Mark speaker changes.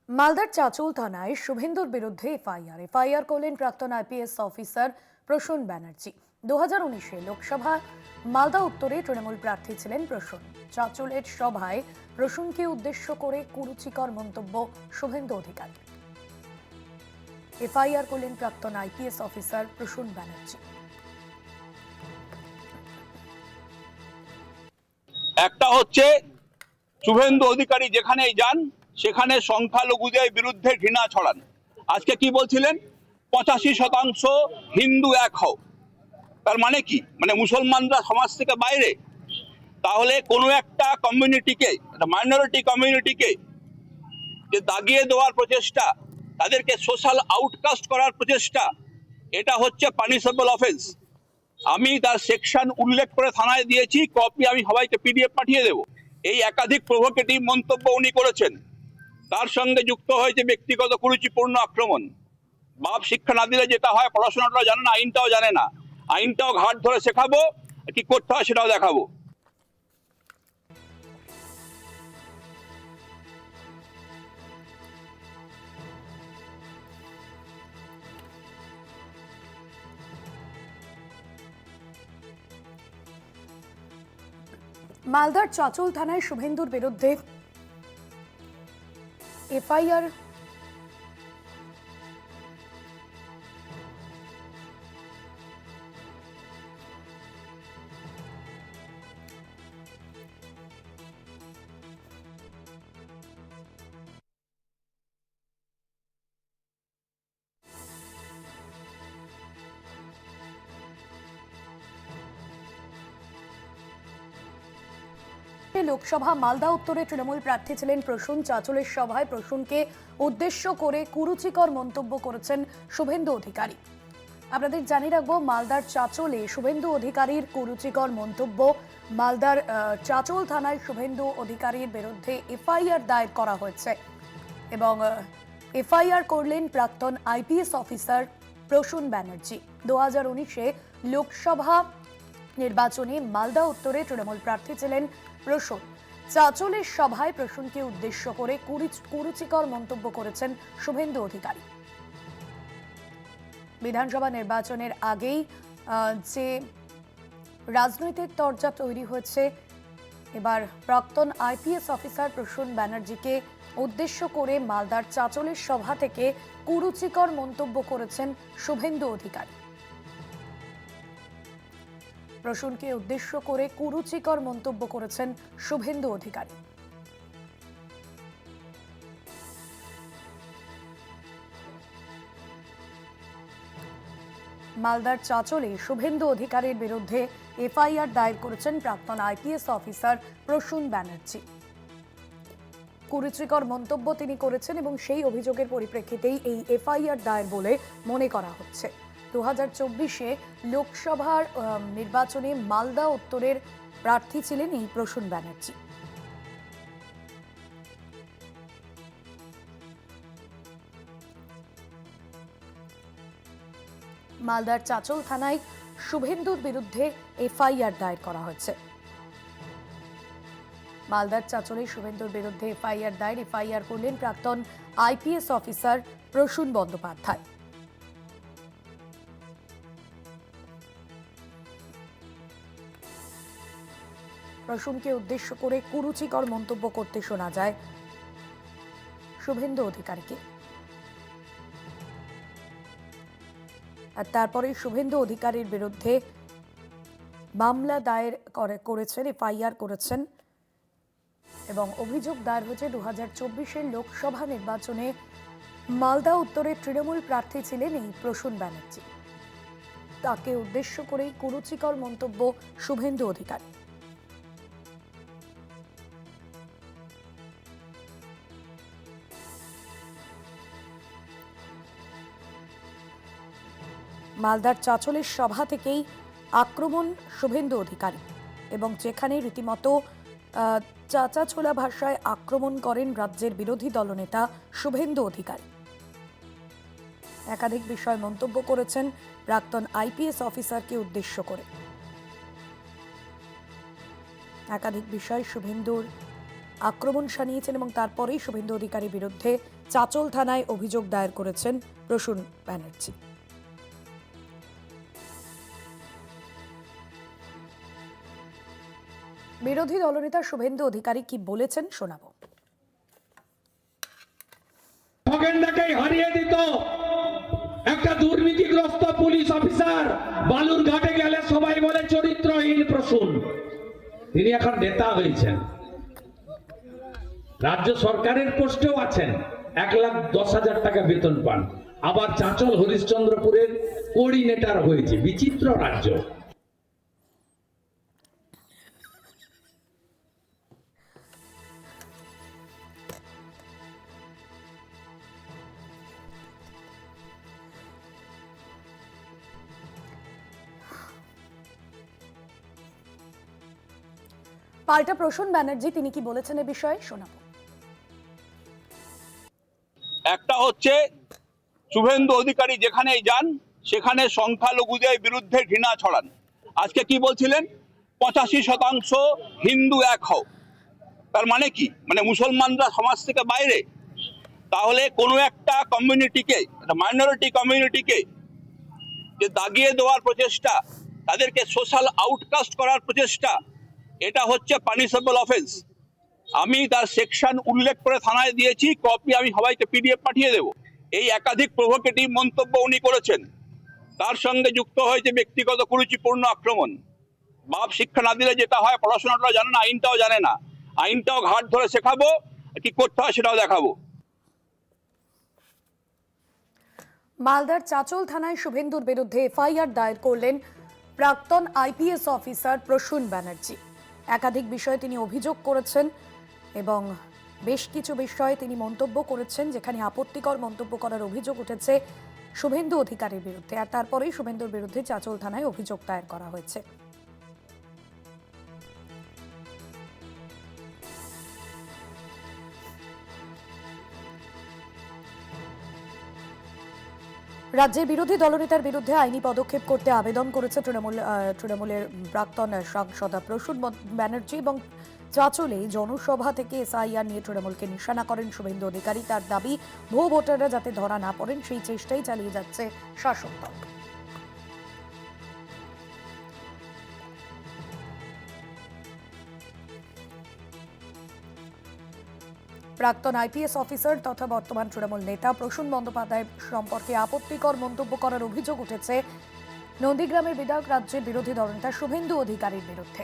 Speaker 1: মালদার চাঁচল থানায় শুভেন্দুর বিরুদ্ধে এফআইআর করলেন প্রাক্তন আইপিএস অফিসার প্রসূন ব্যানার্জি। 2019-এ লোকসভা মালদা উত্তরে তৃণমূল প্রার্থী ছিলেন প্রসূন। চাঁচলের সভায় প্রসূনকে উদ্দেশ্য করে কুরুচিকর মন্তব্য শুভেন্দু অধিকারী। এফআইআর করলেন প্রাক্তন আইপিএস অফিসার প্রসূন ব্যানার্জি।
Speaker 2: একটা হচ্ছে শুভেন্দু অধিকারী যেখানেই যান সেখানে সংখ্যালঘুদের বিরুদ্ধে ঘৃণা ছড়ান। আজকে কি বলছিলেন? 85% হিন্দু এক হও। তার মানে কি? মানে মুসলমানরা সমাজ থেকে বাইরে? তাহলে কোনো একটা কমিউনিটিকে, মাইনরিটি কমিউনিটিকে যে দাগিয়ে দেওয়ার প্রচেষ্টা, তাদেরকে সোশ্যাল আউটকাস্ট করার প্রচেষ্টা, এটা হচ্ছে পানিশেবল অফেন্স। আমি তার সেকশন উল্লেখ করে থানায় দিয়েছি, কপি আমি সবাইকে পিডিএফ পাঠিয়ে দেব। এই একাধিক প্রভোকেটিভ মন্তব্য উনি করেছেন। তার সঙ্গে যুক্ত হয়েছে ব্যক্তিগত কুরুচিপূর্ণ আক্রমণ। বাপ শিক্ষা না দিলে যেটা হয়, পড়াশোনাটাও জানে না, আইনটাও জানে না। আইনটাও ঘাট ধরে শেখাবো, কি করতে হয় সেটাও দেখাবো।
Speaker 1: মালদার চাঁচল থানায় শুভেন্দুর বিরুদ্ধে এফআইআর লোকসভা মালদা উত্তরে তৃণমূল প্রার্থী ছিলেন প্রসূন। চাঁচলের সভায় প্রসূনকে উদ্দেশ্য করে কুরুচিকর মন্তব্য করেছেন শুভেন্দু অধিকারী। আপনাদের জানিয়ে রাখবো, মালদার চাঁচলে শুভেন্দু অধিকারীর কুরুচিকর মন্তব্য। মালদার চাঁচল থানায় শুভেন্দু অধিকারীর বিরুদ্ধে এফআইআর দায়ের করা হয়েছে এবং এফআইআর করলেন প্রাক্তন আইপিএস অফিসার প্রসূন ব্যানার্জি। 2019-এ লোকসভা নির্বাচনে মালদা উত্তরে তৃণমূল প্রার্থী ছিলেন প্রসূন। চাঁচলের সভায় প্রসূনকে উদ্দেশ্য করে কুরুচিকর মন্তব্য করেছেন শুভেন্দু অধিকারী। বিধানসভা নির্বাচনের আগেই যে রাজনৈতিক তরজা তৈরি হয়েছে, এবার প্রাক্তন আইপিএস অফিসার প্রসূন ব্যানার্জিকে উদ্দেশ্য করে মালদার চাঁচলের সভা থেকে কুরুচিকর মন্তব্য করেছেন শুভেন্দু অধিকারী। প্রসূনকে উদ্দেশ্য করে কুরুচিকর মন্তব্য করেছেন শুভেন্দু অধিকারী। মালদার চাঁচলে শুভেন্দু অধিকারীর বিরুদ্ধে এফআইআর দায়ের করেছেন প্রাক্তন আইপিএস অফিসার প্রসূন ব্যানার্জি। কুরুচিকর মন্তব্য তিনি করেছেন এবং সেই অভিযোগের পরিপ্রেক্ষিতেই এই এফআইআর দায়ের বলে মনে করা হচ্ছে। 2024-এ লোকসভার নির্বাচনে মালদা উত্তরের প্রার্থী ছিলেন এই প্রসূন ব্যানার্জি। মালদার চাঁচল থানায় শুভেন্দুর বিরুদ্ধে এফআইআর দায়ের করা হয়েছে। মালদার চাঁচলে শুভেন্দুর বিরুদ্ধে এফআইআর করলেন প্রাক্তন আইপিএস অফিসার প্রসূন বন্দ্যোপাধ্যায়। প্রসূনকে উদ্দেশ্য করে কুরুচিকর মন্তব্য করতে শোনা যায় শুভেন্দু অধিকারীকে। আর তারপরে শুভেন্দু অধিকারীর বিরুদ্ধে মামলা দায়ের করেছেন, এফআইআর করেছেন এবং অভিযোগ দায়ের হয়েছে 2024-এর লোকসভা নির্বাচনে মালদা উত্তরের তৃণমূল প্রার্থী ছিলেন এই প্রসূন ব্যানার্জি। তাকে উদ্দেশ্য করেই কুরুচিকর মন্তব্য শুভেন্দু অধিকারী। মালদার চাঁচলের সভা থেকেই আক্রমণ শুভেন্দু অধিকারী এবং যেখানে রীতিমতো চাচা ছোলা ভাষায় আক্রমণ করেন রাজ্যের বিরোধী দলনেতা শুভেন্দু অধিকারী। একাধিক বিষয় মন্তব্য করেছেন প্রাক্তন আইপিএস অফিসারকে উদ্দেশ্য করে। একাধিক বিষয় শুভেন্দুর আক্রমণ শানিয়েছেন এবং তারপরেই শুভেন্দু অধিকারীর বিরুদ্ধে চাচল থানায় অভিযোগ দায়ের করেছেন প্রসূন ব্যানার্জি। বিরোধী দলনেতা শুভেন্দু অধিকারী কি বলেছেন শোনাবো।
Speaker 3: খগেনদাকে হারিয়ে দিত একটা দুর্নীতিগ্রস্ত পুলিশ অফিসার। বালুর ঘাটে গেলে সবাই বলে চরিত্রহীন প্রসূন। তিনি এখন নেতা হয়েছেন, রাজ্য সরকারের পোস্টেও আছেন, 1,10,000 টাকা বেতন পান। আবার চাঁচল হরিশ্চন্দ্রপুরের কোঅর্ডিনেটর হয়েছে। বিচিত্র রাজ্য।
Speaker 1: পাল্টা প্রসূন ব্যানার্জি তিনি কি বলেছেন এ বিষয়ে শোনাবো।
Speaker 2: একটা হচ্ছে শুভেন্দু অধিকারী যেখানেই যান সেখানে সংখ্যালঘুদের বিরুদ্ধে ঘৃণা ছড়ান। আজকে কি বলছিলেন, 85% হিন্দু এক হও। তার মানে কি, মানে মুসলমানরা সমাজ থেকে বাইরে? তাহলে কোনো একটা কমিউনিটিকে, একটা মাইনরিটি কমিউনিটিকে যে দাগিয়ে দেওয়ার প্রচেষ্টা, তাদেরকে সোশ্যাল আউটকাস্ট করার প্রচেষ্টা, এটা হচ্ছে পানিশেবল অফেন্স। আমি তার সেকশন উল্লেখ করে থানায় দিয়েছি, কপি আমি সবাইকে PDF পাঠিয়ে দেব। এই একাধিক প্রভোকেটিভ মন্তব্য উনি করেছেন। তার সঙ্গে যুক্ত হয়েছে ব্যক্তিগত কুরুচিপূর্ণ আক্রমণ। বাপ শিক্ষা না দিলে যেটা হয়, পড়াশোনাটাও জানে না, আইনটাও জানে না। আইনটাও ঘাট ধরে শেখাবো, কি করতে হয় সেটাও দেখাবো।
Speaker 1: মালদার চাচল থানায় শুভেন্দুর বিরুদ্ধে FIR দায়ের করলেন প্রাক্তন IPS অফিসার প্রসূন ব্যানার্জি। একাধিক বিষয়ে তিনি অভিযোগ করেছেন এবং বেশ কিছু বিষয়ে তিনি মন্তব্য করেছেন, যেখানে আপত্তিকর মন্তব্য করার অভিযোগ উঠেছে শুভেন্দু অধিকারীর বিরুদ্ধে। আর তারপরেই শুভেন্দুর বিরুদ্ধে চাচল থানায় অভিযোগ দায়ের করা হয়েছে। রাজ্যের বিরোধী দলনেতার বিরুদ্ধে আইনি পদক্ষেপ করতে আবেদন করেছে তৃণমূলের প্রাক্তন সাংসদ প্রসূন ব্যানার্জি এবং চাচলে জনসভা থেকে SIR নিয়ে তৃণমূলকে নিশানা করেন শুভেন্দু অধিকারী। তার দাবি, ভুয়ো ভোটাররা যাতে ধরা না পড়েন সেই চেষ্টাই চালিয়ে যাচ্ছে শাসক দল। প্রাক্তন IPS অফিসার তথা বর্তমান তৃণমূল নেতা প্রসূন বন্দ্যোপাধ্যায় সম্পর্কে আপত্তিকর মন্তব্য করার অভিযোগ উঠেছে নন্দীগ্রামের বিধায়ক রাজ্যের বিরোধী দলনেতা শুভেন্দু অধিকারীর বিরুদ্ধে।